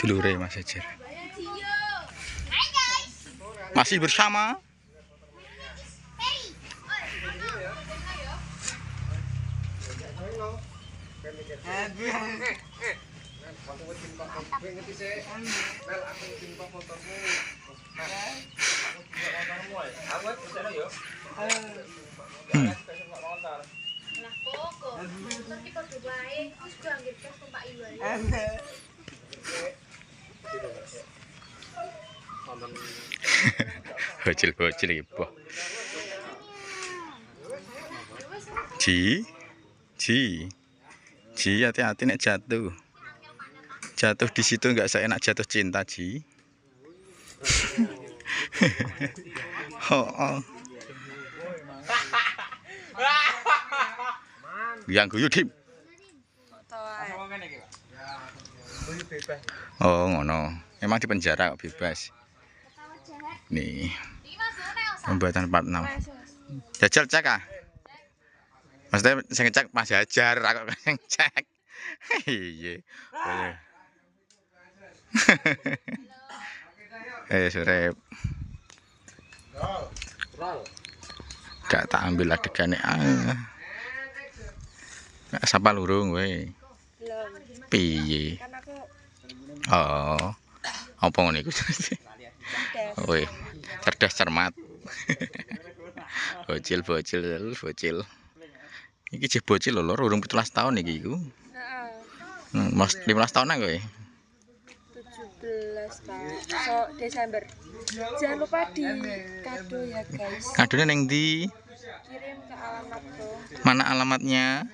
Dulure Mas Ejer. Masih bersama bocil-bocil ibu. Ji, hati-hati nek jatuh. Jatuh di situ nggak seenak jatuh cinta, Ji. Oh. Yang guyu Dim. Oh, ngono. Emang di penjara kok bebas. Nih. Pembuatan part 6. Jajal cek ah. Maksudnya saya ngecek Mas Hajar, aku ngecek. Iya. Surep. Gak tak ambil adegannya. Sapa lurung we. Piye? Oh. Apa ngono iku? Woi, cerdas cermat. Bocil. Iki jeh bocil lho, urung 17 tahun iki iku. Heeh. Mas 15 tahunan kowe. 17 Pak. So Desember. Jangan lupa di kado ya guys. Kadone ning ndi? Kirim ke alamat tuh. Mana alamatnya?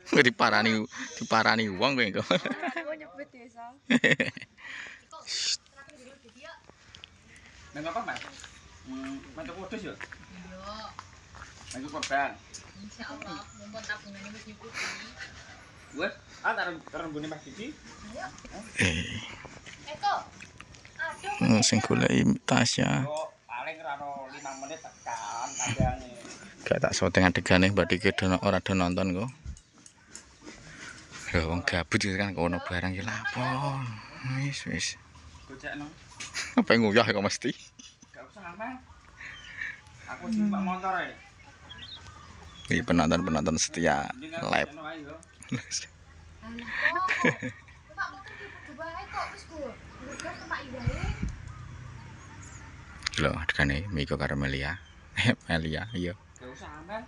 Diparani wong kowe kok. Aku nyebut ya, Sal. Nang apa, Mas? Mantuk wedhus yo? Iya. Mantuk korban. Insyaallah, mumpun tabungane wis nyukupi. Wes, taruh mbune Mas Didi. Ayo. Eko. Aduh. Sing goleki Tasya. Paling ora 5 menit tekan kandhane. Gak tak syuting adegane badhe ora do nonton kok. Ya wong gabut kan kono barang ki lapor. Wis. Gojekno. Apa nguyah kok mesti? Gak usah aman. Aku simpak motor ae. Ini penonton setia live. Loh, adegane Miko karo Melia. Melia, iya. Gak usah aman.